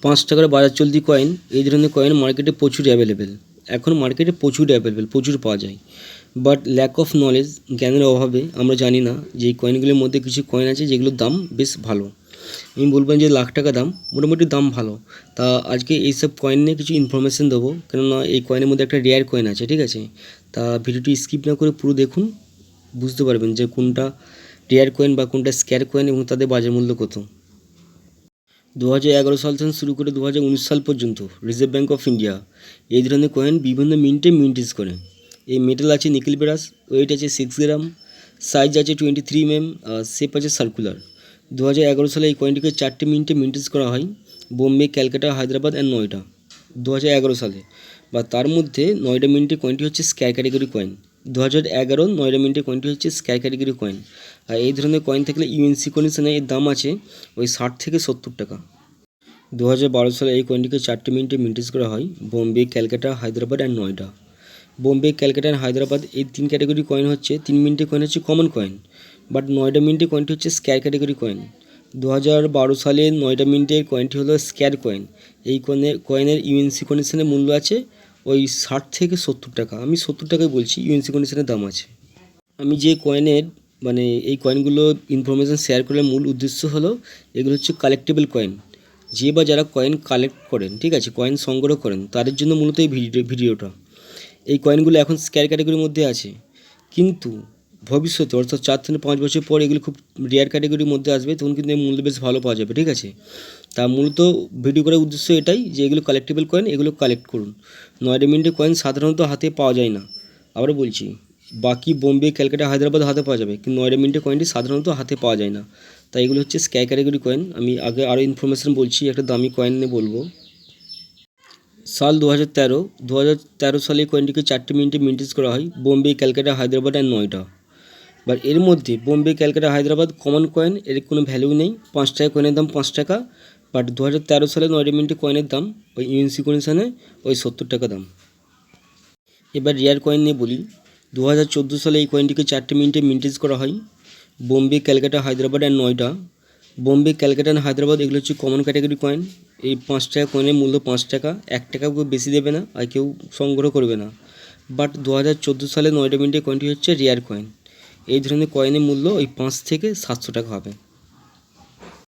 5 টাকার বাজার চলতি কয়েন, এই ধরনের কয়েন মার্কেটে প্রচুর অ্যাভেলেবেল। এখন মার্কেটে প্রচুর অ্যাভেলেবেল, প্রচুর পাওয়া যায়। বাট ল্যাক অফ নলেজ, জ্ঞানের অভাবে আমরা জানি না যে এই কয়েনগুলির মধ্যে কিছু কয়েন আছে যেগুলোর দাম বেশ ভালো। আমি বলবেন যে লাখ টাকা দাম, মোটামুটি দাম ভালো। তা আজকে এইসব কয়েন নিয়ে কিছু ইনফরমেশান দেবো, কেননা এই কয়েনের মধ্যে একটা রেয়ার কয়েন আছে, ঠিক আছে? তা ভিডিওটি স্কিপ না করে পুরো দেখুন, বুঝতে পারবেন যে কোনটা রেয়ার কয়েন বা কোনটা স্ক্যার কয়েন এবং তাদের বাজার মূল্য কত। 2011 সাল থেকে শুরু করে 2019 সাল পর্যন্ত রিজার্ভ ব্যাঙ্ক অফ ইন্ডিয়া এই ধরনের কয়েন বিভিন্ন মিন্টেজ করে। এই মেটাল আছে নিকেল ব্রাস, ওয়েট আছে 6 গ্রাম, সাইজ আছে 23 mm, শেপ আছে সার্কুলার। 2011 সালে এই কয়েনটিকে 4টে মিন্টেজ করা হয়, বোম্বে, ক্যালকাটা, হায়দ্রাবাদ অ্যান্ড নয়ডা। 2011 সালে বা তার মধ্যে নয়ডা মিন্টের কয়েনটি হচ্ছে স্ক্যার ক্যাটাগরি কয়েন। 2011 নয়ডা মিন্টের কয়েনটি হচ্ছে স্ক্যার ক্যাটাগরি কয়েন। আর এই ধরনের কয়েন থাকলে ইউএনসি কন্ডিশনে এর দাম আছে ওই 60 থেকে 70 টাকা। 2012 সালে এই কয়েনটিকে 4টে মিন্টেজ করা হয়, বোম্বে, ক্যালকাটা, হায়দ্রাবাদ অ্যান্ড নয়ডা। বোম্বে, ক্যালকাটা অ্যান্ড হায়দ্রাবাদ এই 3 ক্যাটাগরি কয়েন হচ্ছে, 3 মিন্টের কয়েন হচ্ছে কমন কয়েন, বাট নয়ডা মিন্টের কয়েনটি হচ্ছে স্ক্যার ক্যাটাগরি কয়েন। 2012 সালে নয়ডা মিন্টের কয়েনটি হলো স্ক্যার কয়েন। এই কয়েনের ইউএনসি কন্ডিশনের মূল্য আছে ওই 60 থেকে 70 টাকা। আমি 70 টাকায় বলছি, ইউএনসি কন্ডিশনের দাম আছে। আমি যে কয়েনের এই কয়েনগুলো ইনফরমেশান শেয়ার করার মূল উদ্দেশ্য হলো, এগুলো হচ্ছে কালেক্টেবল কয়েন। যে বা যারা কয়েন কালেক্ট করেন, ঠিক আছে, কয়েন সংগ্রহ করেন, তাদের জন্য মূলত এই ভিডিওটা। এই কয়েনগুলো এখন স্ক্যার ক্যাটাগরির মধ্যে আছে, কিন্তু ভবিষ্যতে অর্থাৎ 4 থেকে 5 বছর পর এগুলো খুব রেয়ার ক্যাটাগরির মধ্যে আসবে, তখন কিন্তু এর মূল্য বেশ ভালো পাওয়া যাবে, ঠিক আছে? তা মূলত ভিডিও করার উদ্দেশ্য এটাই যে এগুলো কালেক্টেবল কয়েন, এগুলো কালেক্ট করুন। নয়ডা মিন্টের কয়েন সাধারণত হাতে পাওয়া যায় না। আবার বলছি, বাকি বোম্বে, ক্যালকাটা, হায়দ্রাবাদ হাতে পাওয়া যাবে, কিন্তু নয়ডা মিন্টের কয়েনটি সাধারণত হাতে পাওয়া যায় না। তাই এগুলো হচ্ছে স্ক্যার ক্যাটাগরি কয়েন। আমি আগে আরও ইনফরমেশান বলছি, একটা দামি কয়েন নিয়ে বলবো। সাল 2013 সালে কয়েনটিকে 4টে মিন্টেজ করা হয়, বোম্বে, ক্যালকাটা, হায়দ্রাবাদ অ্যান্ড নয়ডা। বাট এর মধ্যে বোম্বে, ক্যালকাটা, হায়দ্রাবাদ কমন কয়েন, এর কোনো ভ্যালু নেই। 5 টাকা কয়েনের দাম 5 টাকা। বাট 2013 সালে নয়ডা মিন্টের কয়েনের দাম ওই ইউএনসি কন্ডিশনে ওই 70 টাকা দাম। এবার রেয়ার কয়েন নিয়ে বলি। 2014 সালে এই কয়েনটিকে 4টে মিন্টেজ করা হয়, বোম্বে, ক্যালকাটা, হায়দ্রাবাদ অ্যান্ড নয়ডা। বোম্বে, ক্যালকাটা অ্যান্ড হায়দ্রাবাদ এগুলো হচ্ছে কমন ক্যাটাগরি কয়েন। এই 5 টাকা কয়েনের মূল্য 5 টাকা, 1 টাকা কেউ বেশি দেবে না আর কেউ সংগ্রহ করবে না। বাট 2014 সালে নয়ডা মিন্টের কয়েনটি হচ্ছে রেয়ার কয়েন। এই ধরনের কয়েনের মূল্য ওই 5 থেকে 700 টাকা হবে।